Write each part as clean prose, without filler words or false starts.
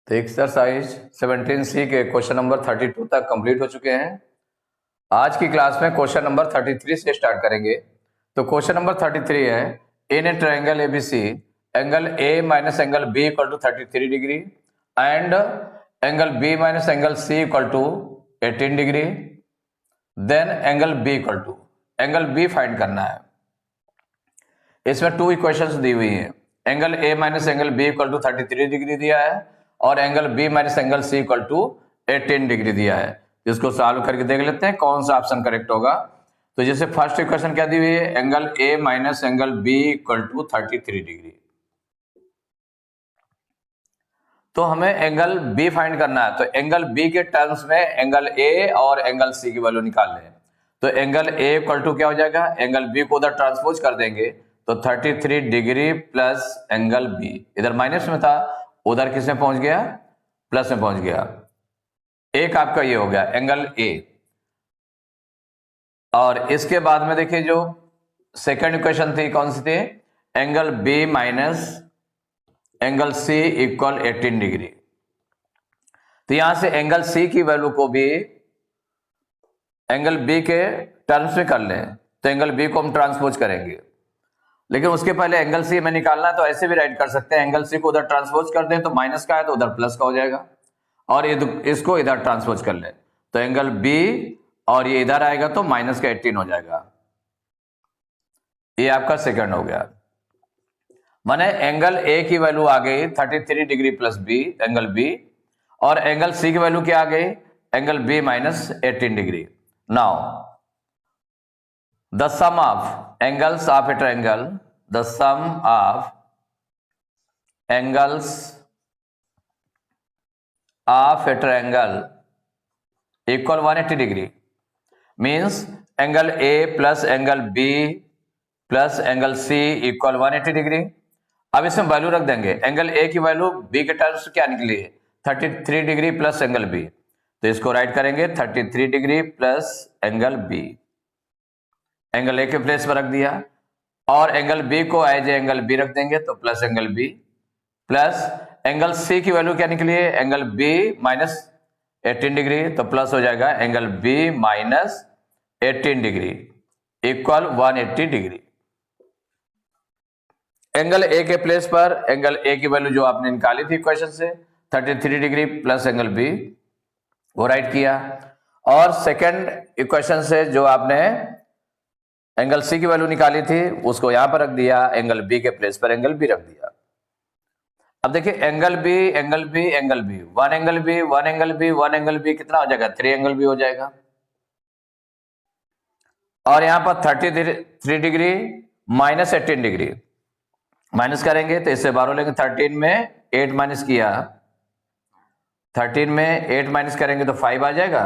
तो exercise 17C के question number 32 तक कंप्लीट हो चुके हैं। आज की क्लास में क्वेश्चन नंबर 33 से स्टार्ट करेंगे। तो क्वेश्चन नंबर 33 है, in a triangle ABC angle A minus angle B equal to 33 degree and angle B minus angle C equal to 18 degree, then angle B find करना है। इसमें two equations दी हुई है। Angle A minus angle B equal to 33 degree दिया है और angle B minus angle C equal to 18 degree दिया है। जिसको सॉल्व करके देख लेते हैं कौन सा ऑप्शन करेक्ट होगा। तो जैसे फर्स्ट इक्वेशन क्या दी हुई है, angle A minus angle B equal to 33 degree. तो हमें एंगल बी फाइंड करना है। तो एंगल बी के टर्म्स में एंगल ए और एंगल सी की वैल्यू निकाल लें। तो एंगल ए इक्वल टू क्या हो जाएगा, एंगल बी को उधर ट्रांसपोज कर देंगे तो 33 डिग्री प्लस एंगल बी, इधर माइनस में था उधर किस में पहुंच गया, प्लस में पहुंच गया। एक आपका ये हो गया एंगल ए। और इसके बाद में देखिए जो सेकंड इक्वेशन थी कौन सी थी, angle B minus angle C equal 18 degree. तो यहां से एंगल सी की वैल्यू को भी एंगल बी के टर्म्स में कर लें। तो एंगल बी को हम ट्रांसपोज करेंगे, लेकिन उसके पहले एंगल सी में निकालना है तो ऐसे भी राइट कर सकते हैं। एंगल सी को उधर ट्रांसपोज कर दें तो माइनस का है तो उधर प्लस का हो जाएगा, और इसको इधर ट्रांसपोज कर लें तो एंगल बी और ये इधर आएगा तो माइनस का 18 हो जाएगा। ये आपका सेकंड हो गया। माने एंगल ए की वैल्यू आ गई 33 degree plus B angle B, और एंगल सी की वैल्यू क्या आ गई, angle B minus 18 degree. Now the sum of angles of a triangle, the sum of angles of a triangle equal 180 degree means angle A plus angle B plus angle C equal 180 degree. अब इसमें value रख देंगे। Angle A की value B के terms क्या निकली है, 33 degree plus angle B, तो इसको राइट करेंगे 33 degree plus angle B. Angle A के प्लेस पर रख दिया, और एंगल बी को एज एंगल बी रख देंगे तो plus angle B, plus angle C की वैल्यू क्या निकली है, एंगल बी माइनस 18 डिग्री, तो प्लस हो जाएगा angle B minus 18 degree equal 180 degree. Angle A के प्लेस पर एंगल ए की वैल्यू जो आपने निकाली थी इक्वेशन से 33 डिग्री प्लस एंगल बी, वो राइट किया। और सेकंड इक्वेशन से जो आपने एंगल सी की वैल्यू निकाली थी उसको यहां पर रख दिया, एंगल बी के प्लेस पर एंगल बी रख दिया। अब देखिए angle B angle B angle B, one angle B one angle B one angle B कितना हो जाएगा, 3 एंगल बी हो जाएगा। और यहां पर 33 डिग्री माइनस 18 डिग्री, माइनस करेंगे तो इससे 12 लेंगे, 13 में 8 माइनस किया, 13 में 8 माइनस करेंगे तो 5 आ जाएगा,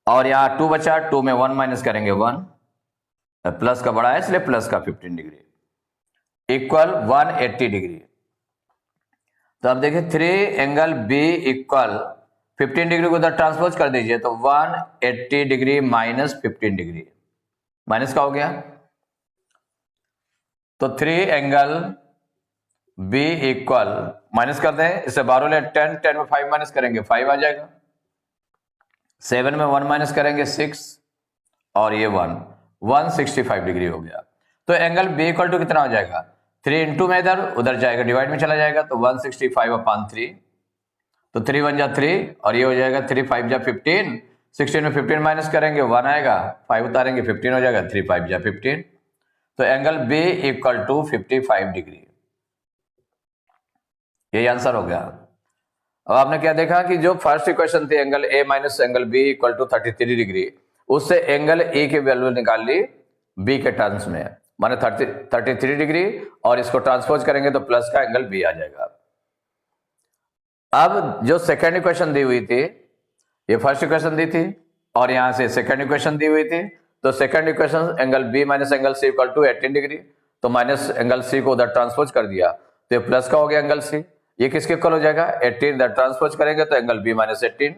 और यहाँ 2 बचा, 2 में 1 माइनस करेंगे 1, प्लस का बड़ा है इसलिए प्लस का 15 डिग्री इक्वल 180 डिग्री। तो अब देखिए 3 एंगल बी इक्वल 15 डिग्री को उधर ट्रांसपोज कर दीजिए तो 180 डिग्री माइनस 15 डिग्री, माइनस का हो गया। तो 3 एंगल बी इक्वल, माइनस कर दें इससे 12 ले 10, 10 में 5 माइनस करेंगे 5 आ जाएगा, 7 में 1 माइनस करेंगे 6, और ये 165 डिग्री हो गया। तो एंगल बी इक्वल टू कितना हो जाएगा, 3 इंटू में इधर उधर जाएगा, डिवाइड में चला जाएगा तो 165 अपॉन 3, तो 3 1 जा 3 और ये हो जाएगा 3 5 जा 15, 16 में 15 माइनस करेंगे 1 आएगा, 5 उतारेंगे 15 हो जाएगा, 3 5 जा 15। तो angle B equal to 55 degree, यही आंसर हो गया। अब आपने क्या देखा कि जो फर्स्ट इक्वेशन थी angle A minus angle B equal to 33 degree, उससे एंगल ए की वैल्यू निकाल ली बी के टर्म्स में, माने 33 डिग्री, और इसको ट्रांसपोज करेंगे तो प्लस का एंगल बी आ जाएगा। अब जो सेकेंड इक्वेशन दी हुई थी, ये फर्स्ट इक्वेशन दी थी और यहां से सेकेंड इक्वेशन दी हुई थी, तो second equation angle B minus angle C equal to 18 degree, तो माइनस एंगल सी को उधर ट्रांसपोज कर दिया तो ये प्लस का हो गया एंगल सी, ये किसके इक्वल हो जाएगा 18, इधर ट्रांसपोज करेंगे तो एंगल बी माइनस 18।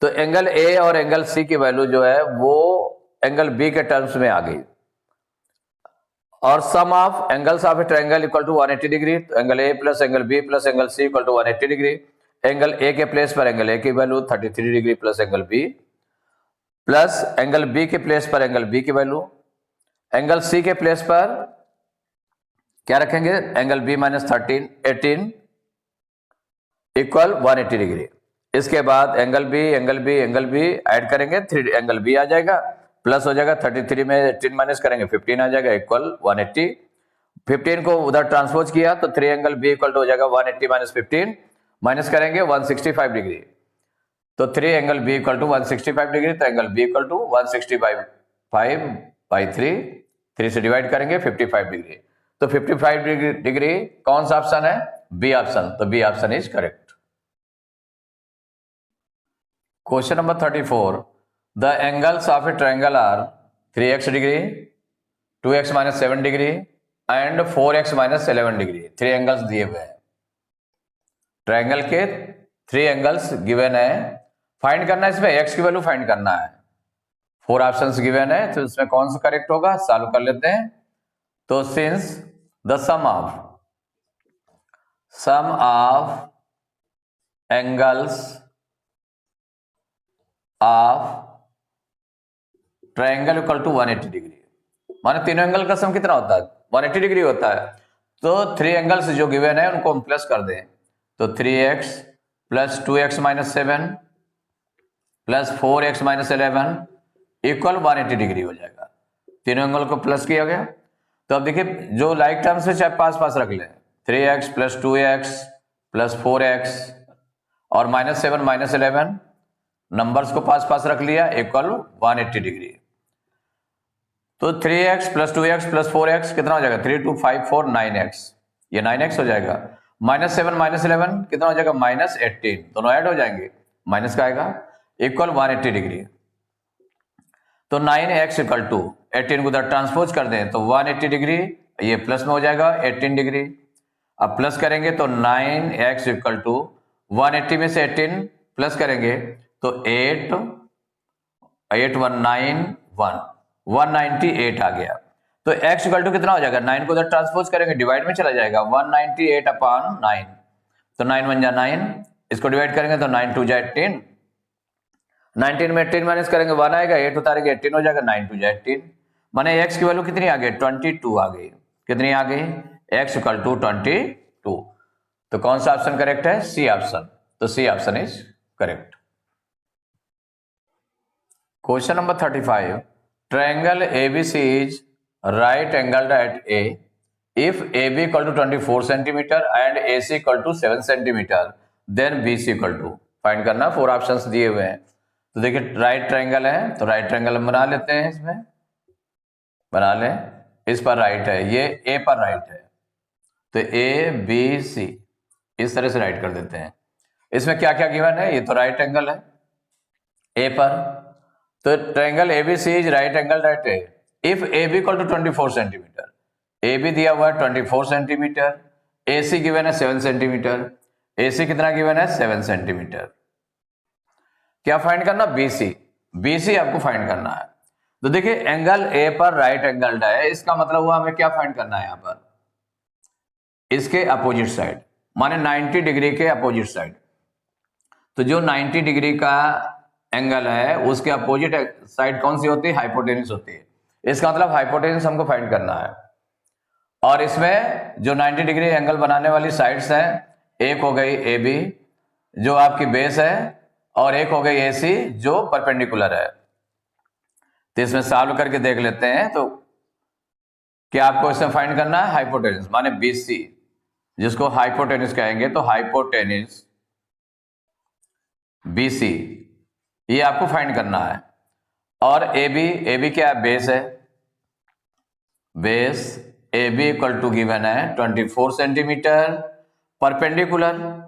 तो एंगल ए और एंगल सी की वैल्यू जो है वो एंगल बी के टर्म्स में आ गई, और sum of angles of a triangle equal to 180 degree, तो angle A plus angle B plus angle C equal to 180 degree. Angle A के प्लेस पर एंगल ए की value 33 degree plus angle B, plus angle B के place पर angle B की value, angle C के place पर क्या रखेंगे, angle B minus 18 equal 180 degree. इसके बाद एंगल बी ऐड करेंगे, 3 एंगल बी आ जाएगा, प्लस हो जाएगा 33 में 18 माइनस करेंगे 15 आ जाएगा इक्वल 180। 15 को उधर ट्रांसपोज किया तो 3 एंगल बी इक्वल टू हो जाएगा 180 माइनस 15, माइनस करेंगे 165 डिग्री, तो 3 angle B equal to 165 degree, तो angle B equal to 165 by 3 से डिवाइड करेंगे 55 डिग्री, तो 55 डिग्री कौन सा ऑप्शन है, बी ऑप्शन, तो B option is correct. Question number 34, the angles of a triangle are 3x degree, 2x minus 7 degree and 4x minus 11 degree. 3 angles दिए हुए हैं, ट्रायंगल के 3 एंगल्स गिवन है, फाइंड करना है, इसमें x की वैल्यू फाइंड करना है। 4 ऑप्शंस गिवन है, तो इसमें कौन सा करेक्ट होगा, सॉल्व कर लेते हैं। तो since the sum of angles of triangle equal to 180 degree, माने तीनों एंगल का सम कितना होता है, 180 डिग्री होता है। तो 3 एंगल्स जो गिवन है उनको हम प्लस कर दें, तो 3x plus 2x minus 7 plus 4x minus 11 equal 180 degree हो जाएगा। तीनों एंगल को प्लस किया गया, तो अब देखिए जो लाइक टर्म्स है चाहे पास पास रख लें, 3x plus 2x plus 4x और माइनस 7 माइनस 11 नंबर्स को पास पास रख लिया इक्वल 180 डिग्री। तो 3x plus 2x plus 4x कितना हो जाएगा, 3 2 5 4 9x, ये 9x हो जाएगा। माइनस 7 माइनस 11 कितना हो जाएगा, माइनस 18, दोनों ऐड हो जाएंगे, माइनस का आएगा इक्वल 180 डिग्री। तो 9x इक्वल टू 18 को उधर ट्रांसपोज कर दें तो 180 डिग्री, ये प्लस में हो जाएगा 18 डिग्री। अब प्लस करेंगे तो 9x इक्वल टू 180 में से 18 प्लस करेंगे तो 198 आ गया। तो x इक्वल टू कितना हो जाएगा, 9 को उधर ट्रांसपोज करेंगे डिवाइड में चला जाएगा, 198 अपॉन 9, तो 9 1 जा 9, इसको डिवाइड करेंगे तो 9 2 जा 18, 19 में 18 माइनस करेंगे 1 आएगा, 8 उतारेंगे 18 हो जाएगा, 9 2 जा 18, माने x की वैल्यू कितनी आ गई, 22 आ गई। कितनी आ गई, x इक्वल टू 22। तो कौन सा ऑप्शन करेक्ट है, सी ऑप्शन, तो C option is correct. Question number 35, triangle ABC is right angled at A if AB equal to 24 centimeter and AC equal to 7 centimeter, then BC equal to, find करना। 4 options दिए हुए हैं, तो देखिए right triangle है, तो right triangle हम बना लेते हैं, इसमें बना लें, इस पर राइट है, ये A पर राइट है, तो ABC इस तरह से राइट कर देते हैं। इसमें क्या क्या गिवन है, ये तो राइट एंगल है A पर, तो triangle ABC is right angle at A if AB equal to 24 centimetre, AB दिया हुआ है 24 सेंटीमीटर, AC गिवन है 7 सेंटीमीटर, AC कितना गिवन है 7 सेंटीमीटर। क्या फाइंड करना, BC आपको फाइंड करना है। तो देखिए एंगल A पर राइट एंगल है, इसका मतलब हुआ हमें क्या फाइंड करना है, यहां पर इसके अपोजिट साइड, माने 90 डिग्री के अपोजिट साइड। तो जो 90 डिग्री का एंगल है उसके अपोजिट साइड कौन सी होती है, हाइपोटेन्यूस होती है। इसका मतलब हाइपोटेन्यूस हमको फाइंड करना है, और इसमें जो 90 डिग्री एंगल बनाने वाली साइड्स हैं, एक हो गई AB जो आपकी बेस है, और एक हो गई AC जो परपेंडिकुलर है। तो इसमें सॉल्व करके देख लेते हैं, तो क्या आपको इसमें फाइंड करना है, हाइपोटेन्यूस माने BC, जिसको हाइपोटेन्यूस कहेंगे, तो हाइपोटेन्यूस BC ये आपको फाइंड करना है। और AB क्या है, बेस है, base AB equal to given है 24 सेंटीमीटर, परपेंडिकुलर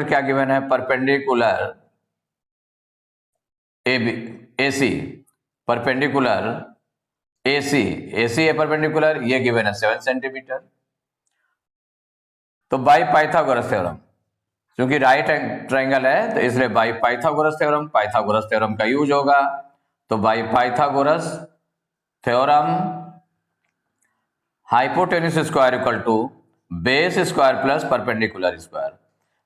क्या गिवन है, परपेंडिकुलर AC, परपेंडिकुलर AC है परपेंडिकुलर, ये गिवन है 7 सेंटीमीटर। तो बाय पाइथागोरस थ्योरम, क्योंकि राइट ट्रायंगल है तो इसलिए बाय पाइथागोरस थ्योरम का यूज होगा। तो by Pythagoras theorem hypotenuse square equal to base square plus perpendicular square.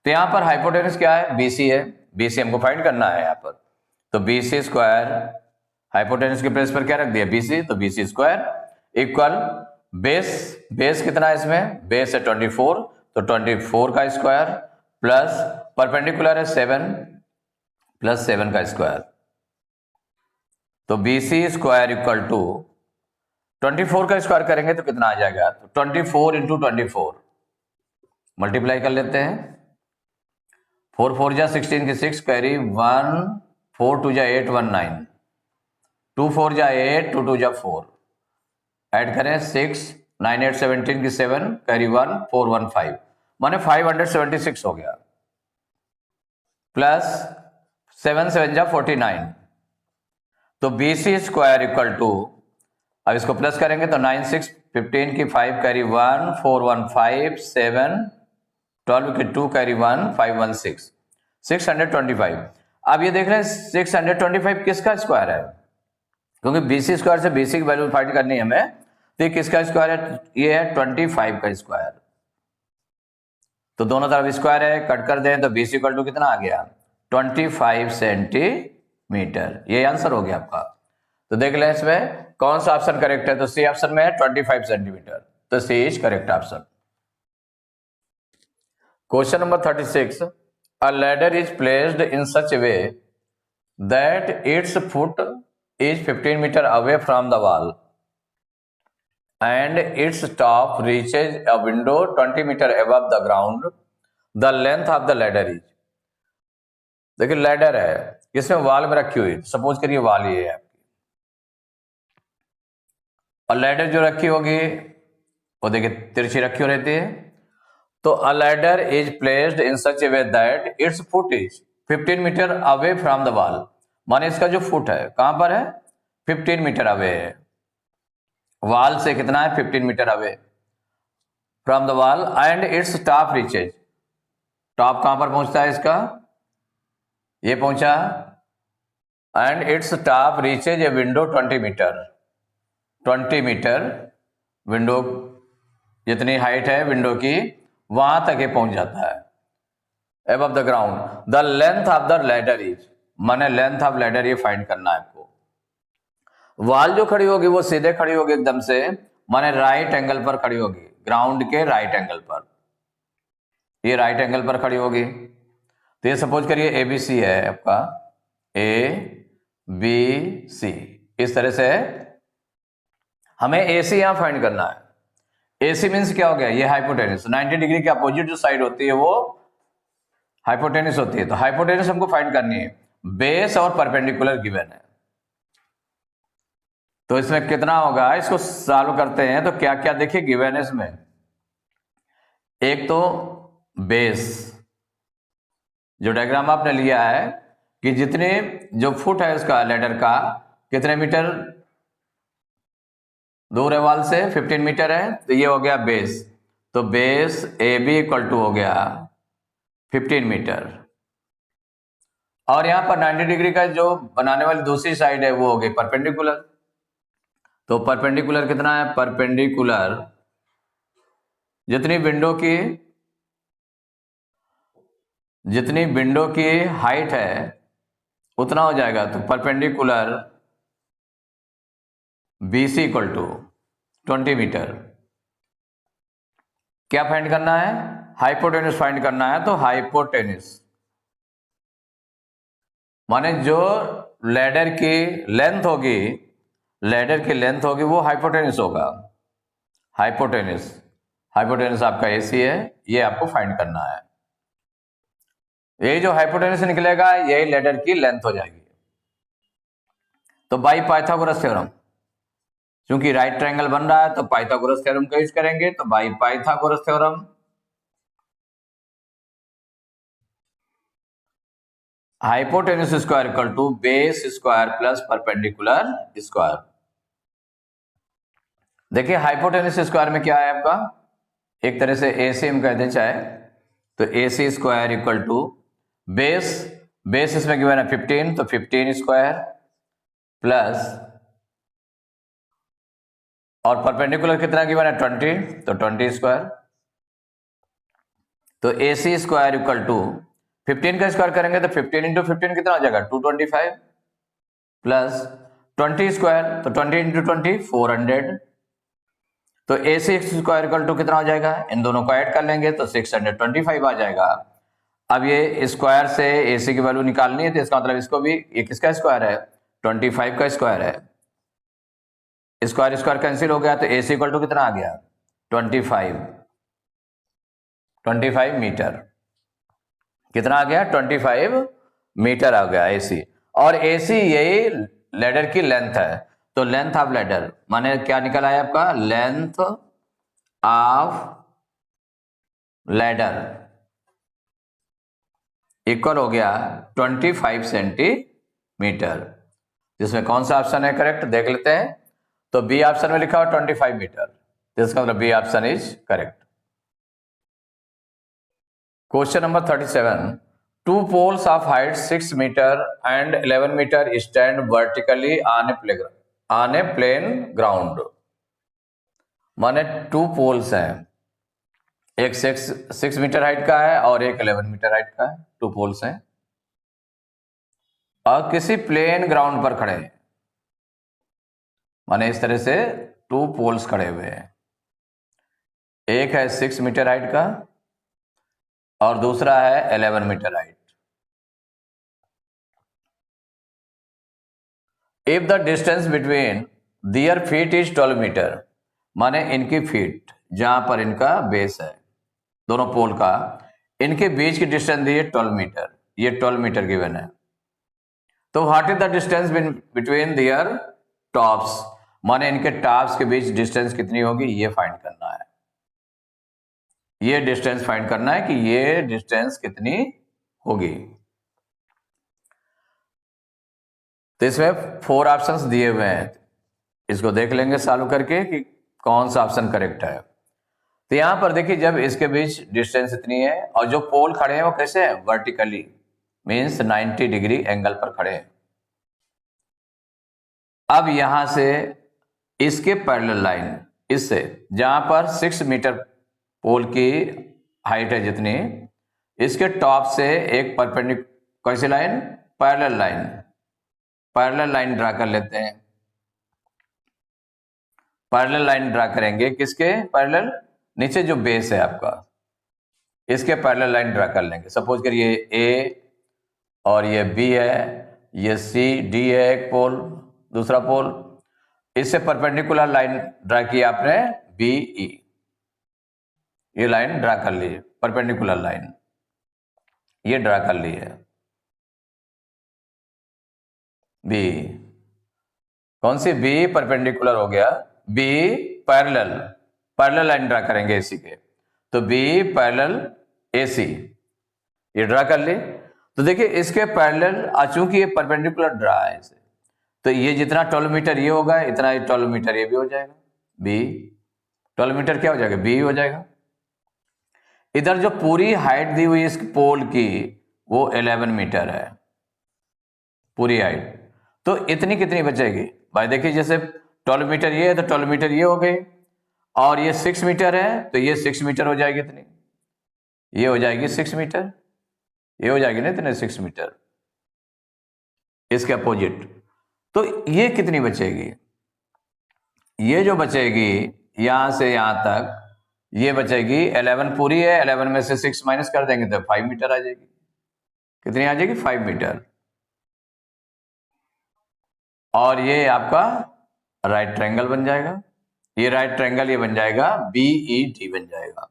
तो यहां पर हाइपोटेन्यूज क्या है, बीसी है, बीसी हमको फाइंड करना है यहां पर। तो बीसी स्क्वायर हाइपोटेन्यूज के प्लेस पर क्या रख दिया, बीसी, तो बीसी स्क्वायर इक्वल बेस कितना है इसमें, बेस है 24, तो 24 का स्क्वायर प्लस परपेंडिकुलर है 7 प्लस 7 का स्क्वायर। तो बीसी स्क्वायर इक्वल टू 24 का स्क्वायर करेंगे तो कितना आ जाएगा, तो 24 इंटू 24 मल्टीप्लाई कर लेते हैं। 4 4 जा 16 की 6 कैरी 1, 4 2 जा 8 1 9, 2 4 जा 8 2 2 जा 4, ऐड करें 6 9 8 17 की 7 कैरी 1 4 1 5, माने 576 हो गया, प्लस 7 7 जा 49। तो बीसी स्क्वायर इक्वल टू, अब इसको प्लस करेंगे तो 9 6 15 की 5 कैरी 1 4 1 5 7 12 की 2 कैरी 1 5 1 6 625। अब ये देख रहे हैं 625 किसका स्क्वायर है, क्योंकि बीसी स्क्वायर से बीसी की वैल्यू फाइंड करनी है हमें, तो ये किसका स्क्वायर है, ये है 25 का स्क्वायर। तो दोनों तरफ स्क्वायर है, कट कर दें तो बीसी इक्वल टू कितना आ गया, 25 सेंटीमीटर। ये आंसर हो गया आपका। तो देख लें इसमें कौन सा ऑप्शन करेक्ट है, तो सी ऑप्शन में है 25 सेंटीमीटर, तो C is correct option. Question number 36, a ladder is placed in such a way that its foot is 15 metre away from the wall and its top reaches a window 20 meter above the ground. The length of the ladder is, देखिए ladder है, इसमें wall में रखी हुई, suppose करिए wall ये है आपकी, और लैडर जो रखी होगी वो देखिए तिरछी रखी हो रहती है। तो a ladder is placed in such a way that its foot is 15 metre away from the wall, माने इसका जो फुट है कहां पर है, 15 मीटर अवे है, वॉल से कितना है 15 metre away from the wall, and its top reaches, top कहां पर पहुंचता है इसका, ये पहुंचा, and its top reaches a window 20 metre, 20 metre window जितनी हाइट है विंडो की वहां तक ये पहुंच जाता है, above the ground. The length of the ladder is, माने लेंथ ऑफ लैडर ये फाइंड करना है आपको। वॉल जो खड़ी होगी वो सीधे खड़ी होगी एकदम से, माने राइट एंगल पर खड़ी होगी, ग्राउंड के राइट एंगल पर, ये राइट एंगल पर खड़ी होगी। तो ये सपोज करिए एबीसी है आपका, ए बी सी, इस तरह से हमें एसी यहां फाइंड करना है। एसी मीन्स क्या हो गया, ये हाइपोटेन्यूज, 90 डिग्री के अपोजिट जो साइड होती है वो हाइपोटेन्यूज होती है। तो हाइपोटेन्यूज हमको फाइंड करनी है, बेस और परपेंडिकुलर गिवन है। तो इसमें कितना होगा, इसको सॉल्व करते हैं तो क्या क्या देखिए गिवन है इसमें। एक तो बेस, जो डायग्राम आपने लिया है कि जितने जो फुट है उसका लैडर का कितने मीटर दूर है वॉल से, 15 मीटर है, तो ये हो गया बेस। तो base A B equal to हो गया 15 मीटर, और यहां पर 90 डिग्री का जो बनाने वाली दूसरी साइड है वो हो गई परपेंडिकुलर। तो परपेंडिकुलर कितना है, परपेंडिकुलर जितनी विंडो की हाइट है उतना हो जाएगा। तो perpendicular BC equal to 20 metre. क्या फाइंड करना है, हाइपोटेन्यूज फाइंड करना है। तो हाइपोटेन्यूज माने जो लैडर की लेंथ होगी, वो हाइपोटेन्यूज होगा। हाइपोटेन्यूज आपका एसी है, ये आपको फाइंड करना है। यही जो हाइपोटेन्यूज निकलेगा यही लैडर की लेंथ हो जाएगी। तो बाई पाइथागोरस थ्योरम, क्योंकि राइट ट्रायंगल बन रहा है तो पाइथागोरस थ्योरम का यूज करेंगे। तो by Pythagoras theorem hypotenuse square equal to base square plus perpendicular square. देखिए हाइपोटेन्यूज स्क्वायर में क्या है आपका, एक तरह से एसी हम कहते हैं चाहे, तो AC square equal to base इसमें गिवन है 15, तो 15 स्क्वायर प्लस और परपेंडिकुलर कितना गिवन है 20, तो 20 स्क्वायर। तो AC स्क्वायर इक्वल टू 15 का स्क्वायर करेंगे तो 15 इंटू 15 कितना हो जाएगा 225 प्लस 20 स्क्वायर तो 20 इंटू 20 400। तो AC स्क्वायर इक्वल टू कितना हो जाएगा, इन दोनों को ऐड कर लेंगे तो 625 आ जाएगा। अब ये स्क्वायर से AC की वैल्यू निकालनी है तो इसका मतलब इसको भी, ये किसका स्क्वायर है 25 का स्क्वायर है। स्क्वायर स्क्वायर कैंसिल हो गया तो AC इक्वल टू कितना आ गया 25 मीटर। कितना आ गया 25 मीटर आ गया AC। और AC यही लैडर की लेंथ है, तो लेंथ ऑफ लैडर माने क्या निकल आया आपका, लेंथ ऑफ लैडर इक्वल हो गया 25 सेंटीमीटर। जिसमें कौन सा ऑप्शन है करेक्ट देख लेते हैं। तो बी ऑप्शन में लिखा हुआ 25 मीटर, तो इसका मतलब B option is correct. Question number 37, two poles of height 6 metre and 11 metre stand vertically on a plane ground. माने टू पोल्स हैं, एक 6 मीटर हाइट का है और एक 11 मीटर हाइट का है, टू पोल्स हैं और किसी प्लेन ग्राउंड पर खड़े हैं। माने इस तरह से टू पोल्स खड़े हुए हैं, एक है 6 मीटर हाइट का और दूसरा है 11 metre height. If the distance between their feet is 12 metre, माने इनकी फीट जहां पर इनका बेस है दोनों पोल का, इनके बीच की डिस्टेंस दी है 12 मीटर, ये 12 मीटर गिवन है। तो what is the distance between their tops, माने इनके टॉप्स के बीच डिस्टेंस कितनी होगी ये फाइंड करना है। ये डिस्टेंस फाइंड करना है कि ये डिस्टेंस कितनी होगी। तो इसमें 4 ऑप्शंस दिए हुए हैं, इसको देख लेंगे सॉल्व करके कि कौन सा ऑप्शन करेक्ट है। तो यहां पर देखिए जब इसके बीच डिस्टेंस इतनी है और जो पोल खड़े हैं वो कैसे हैं वर्टिकली, मींस 90 डिग्री एंगल पर खड़े हैं। अब यहां से इसके पैरेलल लाइन, इससे जहां पर 6 मीटर पोल की हाइट है जितनी, इसके टॉप से एक परपेंडिकुलर कैसी लाइन, पैरेलल लाइन ड्रा कर लेते हैं। पैरेलल लाइन ड्रा करेंगे किसके पैरेलल, नीचे जो बेस है आपका इसके पैरेलल लाइन ड्रा कर लेंगे। सपोज करिए ए और ये बी है, ये सी डी है एक पोल, दूसरा पोल, इससे परपेंडिकुलर लाइन ड्रा की आपने बी ई, ये लाइन ड्रा कर ली, परपेंडिकुलर लाइन ये ड्रा कर ली है बी। कौन सी बी परपेंडिकुलर हो गया, बी पैरेलल लाइन ड्रा करेंगे एसी के, तो बी पैरेलल एसी ये ड्रा कर ली। तो देखिए इसके पैरेलल चूंकि ये परपेंडिकुलर ड्रा है इसे, तो ये जितना 12 मीटर ये होगा इतना 12 मीटर ये भी हो जाएगा, बी 12 मीटर क्या हो जाएगा बी हो जाएगा। इधर जो पूरी हाइट दी हुई इस पोल की वो 11 मीटर है पूरी हाइट, तो इतनी कितनी बचेगी भाई, देखिए जैसे 12 मीटर ये है तो 12 मीटर ये हो गई, और ये 6 मीटर है तो ये 6 मीटर हो जाएगी, इतनी ये हो जाएगी 6 मीटर, ये हो जाएगी ना इतने 6 मीटर इसके अपोजिट। तो ये कितनी बचेगी, ये जो बचेगी यहां से यहां तक ये बचेगी 11 पूरी है, 11 में से 6 माइनस कर देंगे तो 5 मीटर आ जाएगी। कितनी आ जाएगी 5 मीटर। और ये आपका राइट ट्रायंगल बन जाएगा, ये राइट ट्रायंगल ये बन जाएगा बीईडी बन जाएगा।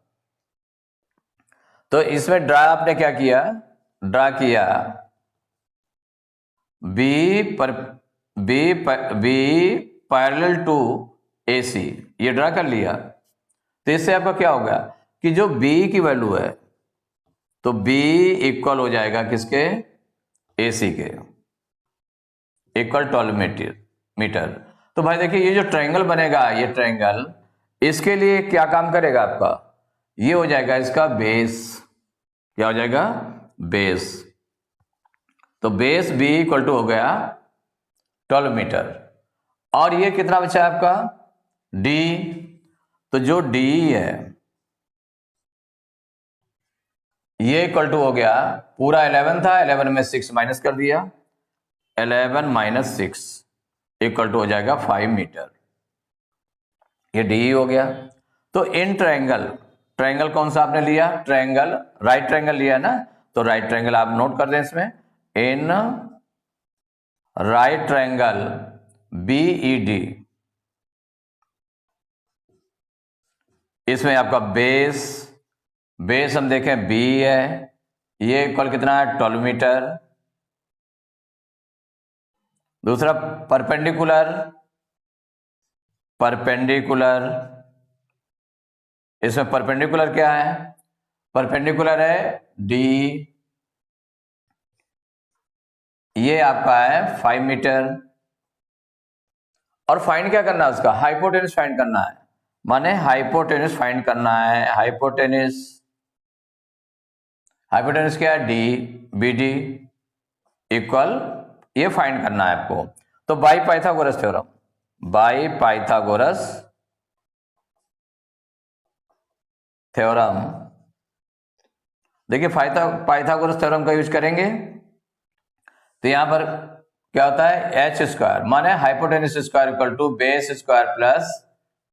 तो इसमें ड्रा आपने क्या किया, ड्रा किया बी पैरेलल टू एसी, ये ड्रा कर लिया। तो इससे आपका क्या होगा कि जो बी की वैल्यू है तो बी इक्वल हो जाएगा किसके, एसी के, इक्वल 12 मीटर। तो भाई देखिए ये जो ट्रायंगल बनेगा, ये ट्रायंगल इसके लिए क्या काम करेगा आपका, ये हो जाएगा इसका बेस, क्या हो जाएगा बेस। तो बेस बी इक्वल टू हो गया 12 मीटर, और ये कितना बचा है आपका डी, तो जो डी है ये इक्वल टू हो गया, पूरा 11 था, 11 में 6 माइनस कर दिया, 11 माइनस 6 इक्वल टू हो जाएगा 5 मीटर। ये डी हो गया। तो इन ट्रायंगल, ट्रायंगल कौन सा आपने लिया? ट्रायंगल, राइट ट्रायंगल लिया ना, तो राइट ट्रायंगल आप नोट कर दें इसमें, इन राइट ट्रायंगल बीईडी, इसमें आपका बेस, बेस हम देखें बी है, ये इक्वल कितना है? 12 मीटर। दूसरा परपेंडिकुलर, परपेंडिकुलर, इसमें परपेंडिकुलर क्या है? परपेंडिकुलर है डी, ये आपका है 5 मीटर। और फाइंड क्या करना है उसका? हाइपोटेनस फाइंड करना है, माने हाइपोटेनस फाइंड करना है। हाइपोटेनस, हाइपोटेनस क्या है? डी, बी डी इक्वल, ये फाइंड करना है आपको। तो by Pythagoras theorem, by Pythagoras theorem, देखिए पाइथागोरस थ्योरम का यूज करेंगे तो यहां पर क्या होता है? एच स्क्वायर, माने hypotenuse square equal to base square plus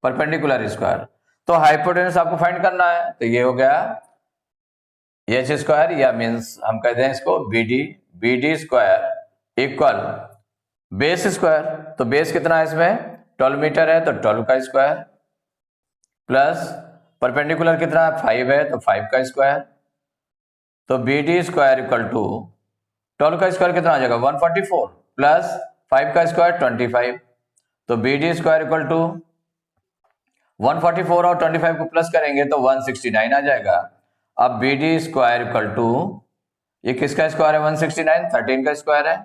perpendicular square. तो हाइपोटेनस आपको फाइंड करना है, तो ये हो गया एच स्क्वायर, या मीन्स हम कहते हैं इसको B D square equal base square. तो बेस कितना है इसमें? 12 मीटर है, तो 12 का स्क्वायर प्लस परपेंडिकुलर कितना है? 5 है, तो 5 का स्क्वायर। तो B D square equal to 12 का स्क्वायर कितना आ जाएगा? 144 प्लस 5 का स्क्वायर 25। तो B D square equal to 144 और 25 को प्लस करेंगे तो 169 आ जाएगा। अब B D square equal to, ये किसका स्क्वायर है? 169, 13 का स्क्वायर है,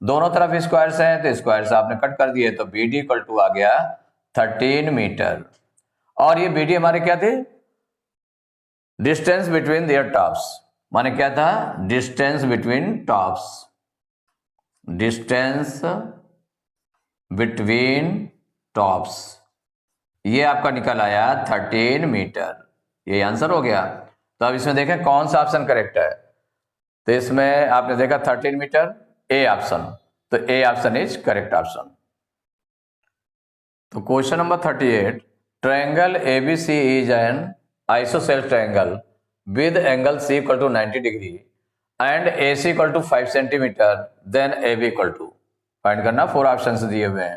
दोनों तरफ स्क्वायर्स हैं तो स्क्वायर से आपने कट कर दिए, तो बी डी इक्वल टू आ गया 13 मीटर। और ये बी डी हमारे क्या थे? डिस्टेंस बिटवीन देयर टॉप्स, माने क्या था? Distance between tops, distance between tops, ये आपका निकल आया 13 मीटर। ये आंसर हो गया। तो अब इसमें देखें कौन सा ऑप्शन करेक्ट है। तो इसमें आपने देखा 13 मीटर, ए ऑप्शन, तो A option is correct option. तो question number 38, triangle ABC is an isosceles triangle with angle C equal to 90 degree and AC equal to 5 centimeter, then AB equal to, find करना। 4 options दिए हुए हैं,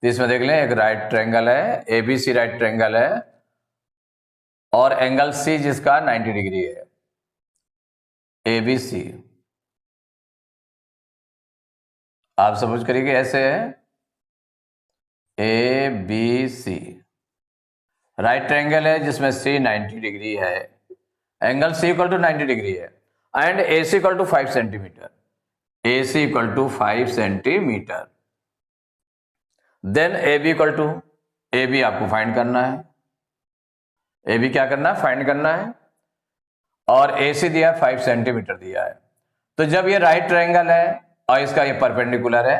तो इसमें देख लें, एक राइट ट्रायंगल है, ABC राइट ट्रायंगल है, और एंगल C जिसका 90 डिग्री है, ABC। आप समझ करिए ऐसे है, ABC राइट ट्रायंगल है जिसमें C 90 डिग्री है, angle C equal to 90 degree है, and AC equal to 5 centimetre, AC equal to 5 centimetre. Then AB equal to, AB आपको फाइंड करना है, AB क्या करना है? फाइंड करना है। और AC दिया 5 सेंटीमीटर दिया है। तो जब ये राइट ट्रायंगल है और इसका ये परपेंडिकुलर है,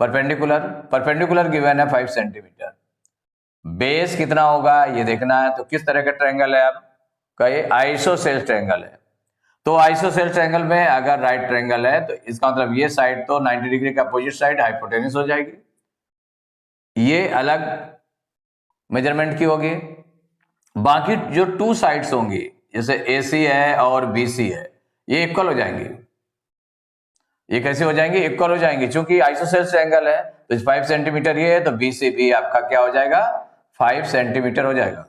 परपेंडिकुलर गिवन है 5 सेंटीमीटर, बेस कितना होगा ये देखना है। तो किस तरह का ट्रायंगल है? आप कहे आइसोसेलेस ट्रायंगल है, तो आइसोसेलेस ट्रायंगल में अगर राइट ट्रायंगल है तो इसका मतलब ये साइड तो 90 डिग्री का अपोजिट साइड हाइपोटेनस हो जाएगी, ये अलग मेजरमेंट की होगी। बाकी जो 2 साइड्स होंगी, जैसे AC है और BC है, ये इक्वल हो जाएंगी। ये कैसे हो जाएंगी? इक्वल हो जाएंगी, क्योंकि आइसोसेलेस ट्रायंगल है तो 5 सेंटीमीटर ये है, तो BC भी आपका क्या हो जाएगा? 5 सेंटीमीटर हो जाएगा।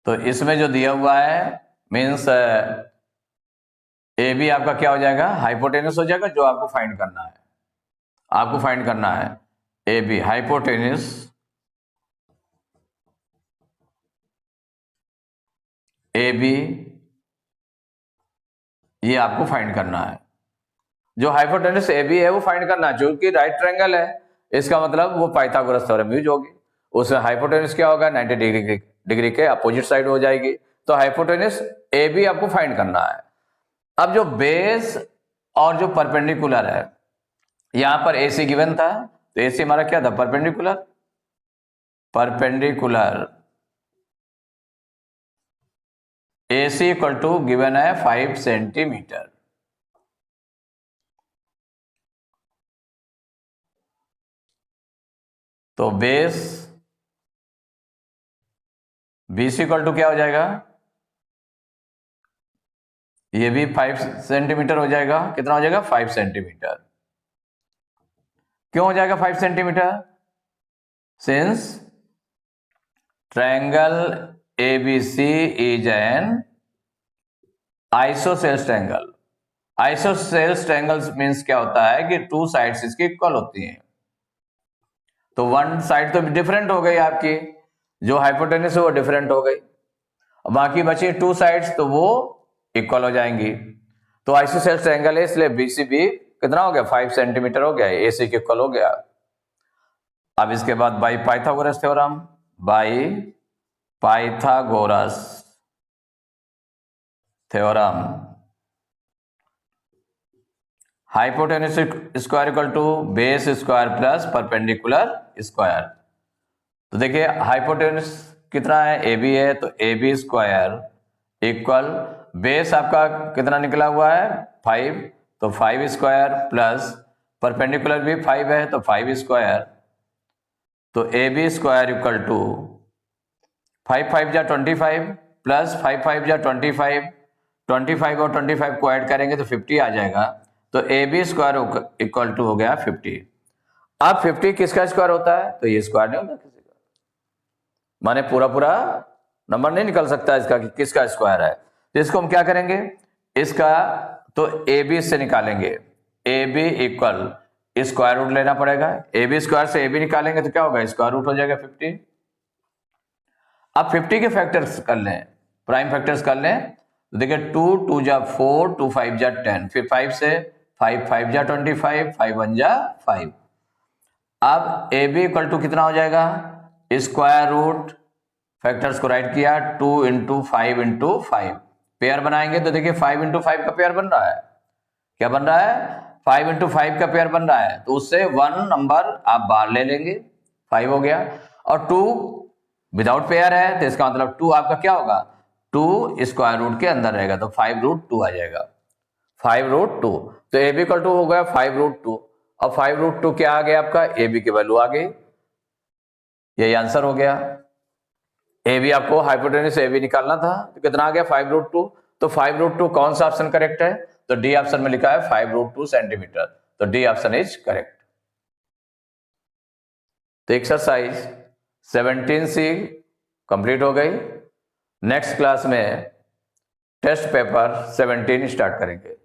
तो इसमें जो दिया हुआ है मीन्स ए बी आपका क्या हो जाएगा? हाइपोटेनस हो जाएगा, जो आपको फाइंड करना है। आपको फाइंड करना है A B hypotenuse, A B, ये आपको फाइंड करना है। जो हाइपोटेनस ए बी है वो फाइंड करना है, जो कि राइट ट्रायंगल है, इसका मतलब वो पाइथागोरस थ्योरम यूज होगी। उसमें हाइपोटेनस क्या होगा? 90 डिग्री के अपोजिट साइड हो जाएगी। तो हाइपोटेनस ए बी आपको फाइंड करना है। अब जो बेस और जो परपेंडिकुलर है, यहां पर AC गिवन था, तो AC हमारा क्या था, perpendicular. AC equal to given है 5 सेंटीमीटर। तो बेस BC इक्वल टू क्या हो जाएगा, ये भी 5 सेंटीमीटर हो जाएगा। कितना हो जाएगा, 5 सेंटीमीटर। क्यों हो जाएगा 5 centimetre, since triangle ABC is an isosceles triangle. Isosceles triangles means क्या होता है कि टू साइड्स इसकी इक्वल होती हैं। तो वन साइड तो डिफरेंट हो गई आपकी, जो हाइपोटेनस है वो डिफरेंट हो गई, बाकी बची टू साइड्स तो वो इक्वल हो जाएंगी। तो आइसोसेल्स ट्रायंगल है, इसलिए BC भी कितना हो गया, 5 सेंटीमीटर हो गया, AC के इक्वल हो गया। अब इसके बाद by Pythagoras theorem, by Pythagoras theorem, hypotenuse square equal to base square plus perpendicular square. तो देखिए हाइपोटेनस कितना है, AB है, तो AB स्क्वायर इक्वल बेस आपका कितना निकला हुआ है 5, तो 5 स्क्वायर प्लस परपेंडिकुलर भी 5 है, तो 5 स्क्वायर। तो AB स्क्वायर इक्वल टू 5 5 जा 25 प्लस 5 5 जा 25, 25 और 25 को ऐड करेंगे तो 50 आ जाएगा। तो AB स्क्वायर इक्वल टू हो गया 50। अब 50 किसका स्क्वायर होता है, तो ये स्क्वायर नहीं होता किसी का, माने पूरा पूरा नंबर नहीं निकल सकता इसका कि किसका स्क्वायर है। तो इसको हम क्या करेंगे, इसका तो AB से निकालेंगे, AB इक्वल स्क्वायर रूट लेना पड़ेगा। AB स्क्वायर से AB निकालेंगे तो क्या होगा, स्क्वायर रूट हो जाएगा 50। अब 50 के फैक्टर्स कर लें, प्राइम फैक्टर्स कर लें, तो देखिए 2 2 जा 4, 2 5 जा 10, फिर 5 से 5 5 जा 25, 5 1 जा 5। अब AB इक्वल टू कितना हो जाएगा, स्क्वायर रूट, फैक्टर्स को राइट किया, 2 इंटू 5 इंटू 5, पेयर बनाएंगे तो देखिए 5 इंटू 5 का पेयर बन रहा है, क्या बन रहा है, 5 इंटू 5 का पेयर बन रहा है, तो उससे 1 नंबर आप बाहर ले लेंगे, 5 हो गया। और 2 विदाउट पेयर है, तो इसका मतलब 2 आपका क्या होगा, 2 स्क्वायर रूट के अंदर रहेगा, तो 5 रूट 2 आ जाएगा, 5 रूट 2। तो AB इक्वल टू हो गया 5 रूट 2, और 5 रूट 2 क्या आ गया आपका, AB की वैल्यू आ गई, यही आंसर हो गया। AB आपको हाइपोटेनस AB निकालना था, तो कितना आ गया 5 रूट 2। तो 5 रूट 2 कौन सा ऑप्शन करेक्ट है, तो डी ऑप्शन में लिखा है 5 रूट 2 सेंटीमीटर, तो डी ऑप्शन इज करेक्ट। तो एक्सरसाइज 17C कंप्लीट हो गई। नेक्स्ट क्लास में टेस्ट पेपर 17 स्टार्ट करेंगे।